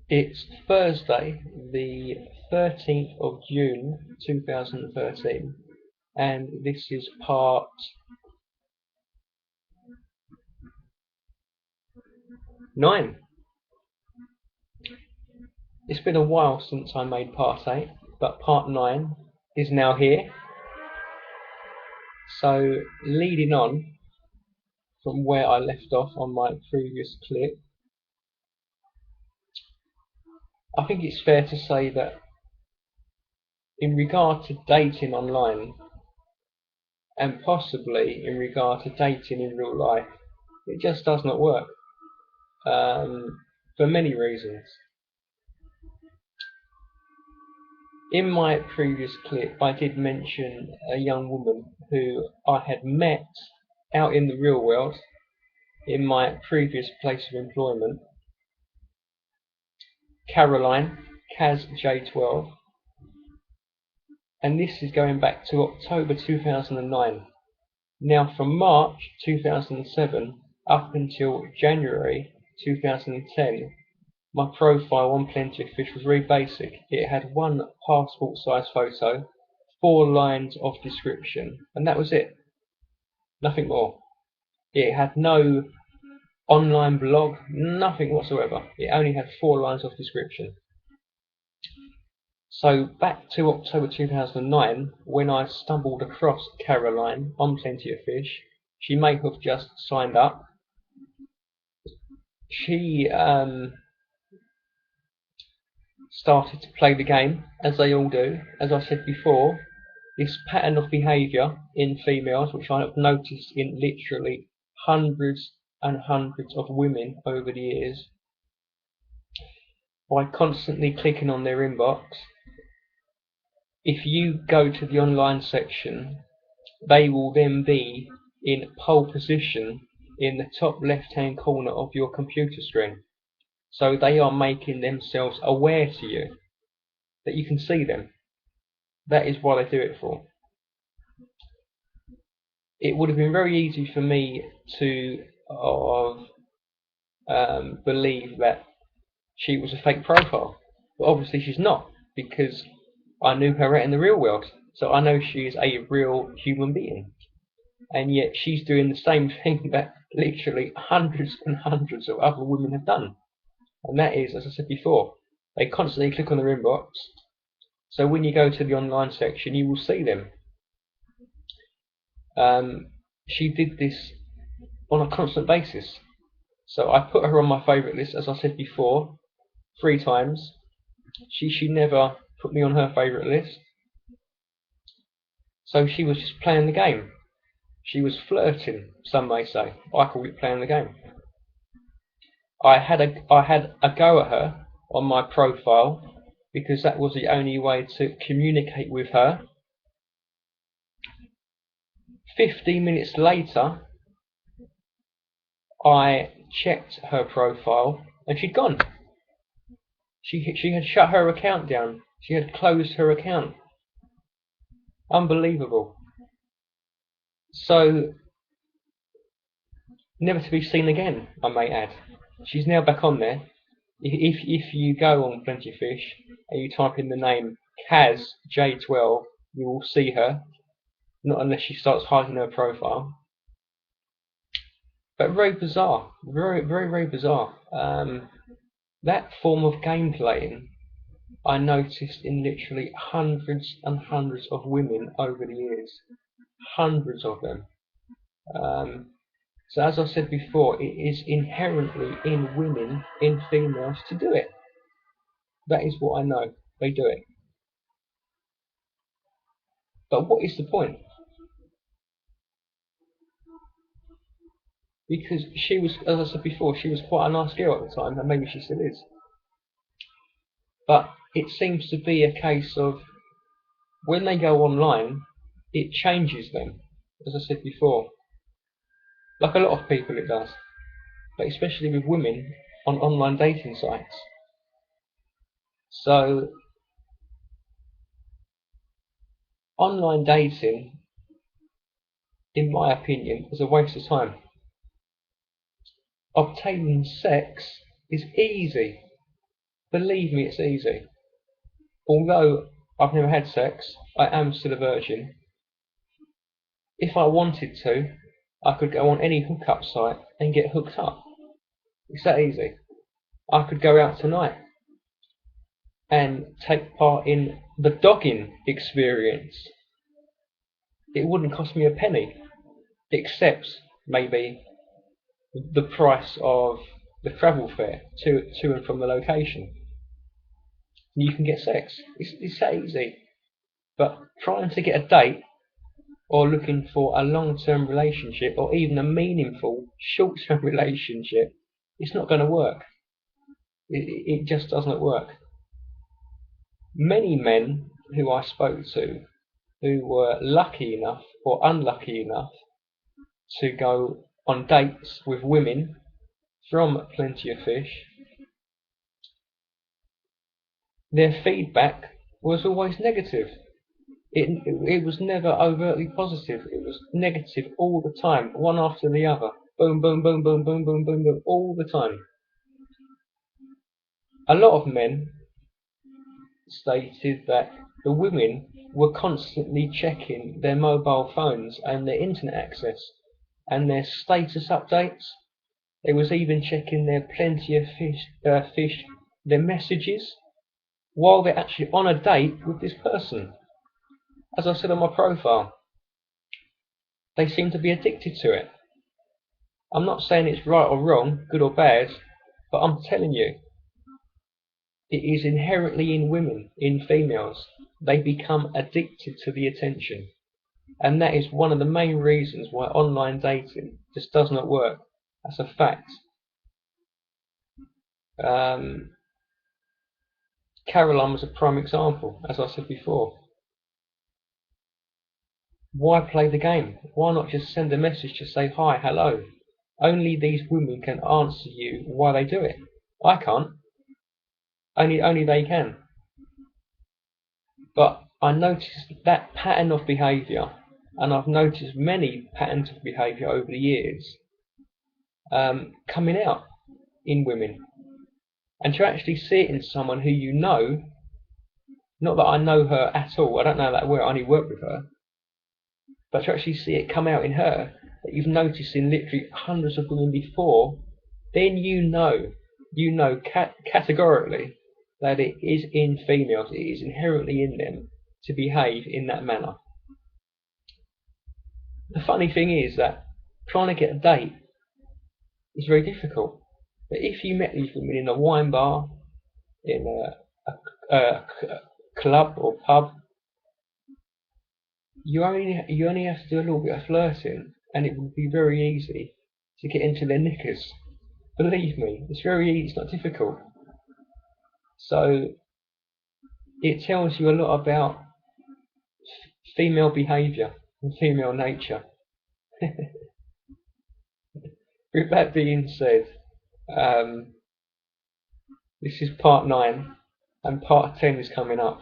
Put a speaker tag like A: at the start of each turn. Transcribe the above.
A: It's Thursday, the 13th of June 2013, and this is part 9. It's been a while since I made part 8, but part 9 is now here. So, leading on from where I left off on my previous clip, I think it's fair to say that in regard to dating online, and possibly in regard to dating in real life, it just does not work, for many reasons. In my previous clip, I did mention a young woman who I had met out in the real world in my previous place of employment, Caroline, Cazj12, and this is going back to October 2009. Now, from March 2007 up until January 2010, my profile on Plentyoffish was very basic. It had one passport size photo, 4 lines of description, and that was it. Nothing more. It had no online blog, nothing whatsoever. It only had 4 lines of description. So back to October 2009, when I stumbled across Caroline on Plentyoffish, she may have just signed up. She started to play the game, as they all do. As I said before, this pattern of behaviour in females, which I have noticed in literally hundreds and hundreds of women over the years, by constantly clicking on their inbox. If you go to the online section, they will then be in pole position in the top left hand corner of your computer screen. So they are making themselves aware to you that you can see them. That is what they do it for. It would have been very easy for me to believe that she was a fake profile, but obviously she's not, because I knew her out in the real world, so I know she is a real human being. And yet she's doing the same thing that literally hundreds and hundreds of other women have done. And that is, as I said before, they constantly click on their inbox, so when you go to the online section you will see them. She did this on a constant basis. So I put her on my favourite list, as I said before, 3 times. She never put me on her favourite list. So she was just playing the game. She was flirting, some may say. I call it playing the game. I had a go at her on my profile because that was the only way to communicate with her. 15 minutes later, I checked her profile and she'd gone. She had shut her account down. She had closed her account. Unbelievable. So, never to be seen again, I may add. She's now back on there. If you go on Plentyoffish and you type in the name Cazj12, you will see her. Not unless she starts hiding her profile. But very bizarre. Very, very, very bizarre. That form of game playing I noticed in literally hundreds and hundreds of women over the years. Hundreds of them. So as I said before, it is inherently in women, in females, to do it. That is what I know. They do it. But what is the point? Because she was, as I said before, she was quite a nice girl at the time, and maybe she still is. But it seems to be a case of when they go online, it changes them, as I said before. Like a lot of people it does, but especially with women on online dating sites. So, online dating, in my opinion, is a waste of time. Obtaining sex is easy. Believe me, it's easy. Although I've never had sex, I am still a virgin. If I wanted to, I could go on any hookup site and get hooked up. It's that easy. I could go out tonight and take part in the dogging experience. It wouldn't cost me a penny, except maybe the price of the travel fare to and from the location. You can get sex. It's that easy. But trying to get a date or looking for a long-term relationship or even a meaningful short-term relationship, it's not going to work. It just doesn't work. Many men who I spoke to who were lucky enough or unlucky enough to go on dates with women from Plentyoffish, their feedback was always negative. It was never overtly positive. It was negative all the time, one after the other. Boom, boom, boom, boom, boom, boom, boom, boom, all the time. A lot of men stated that the women were constantly checking their mobile phones and their internet access and their status updates. They was even checking their Plentyoffish, their messages, while they're actually on a date with this person. As I said on my profile, they seem to be addicted to it. I'm not saying it's right or wrong, good or bad, but I'm telling you, it is inherently in women, in females. They become addicted to the attention. And that is one of the main reasons why online dating just does not work. That's a fact. Caroline was a prime example, as I said before. Why play the game? Why not just send a message to say hi, hello? Only these women can answer you why they do it. I can't. Only they can. But I noticed that pattern of behaviour, and I've noticed many patterns of behaviour over the years coming out in women. And to actually see it in someone who you know, not that I know her at all, I don't know that well, I only work with her, but to actually see it come out in her, that you've noticed in literally hundreds of women before, then you know categorically that it is in females, it is inherently in them to behave in that manner. The funny thing is that trying to get a date is very difficult. But if you met these women in a wine bar, in a club or pub, you only have to do a little bit of flirting, and it will be very easy to get into their knickers. Believe me, it's very easy. It's not difficult. So it tells you a lot about female behaviour and female nature. With that being said, this is part 9, and part 10 is coming up.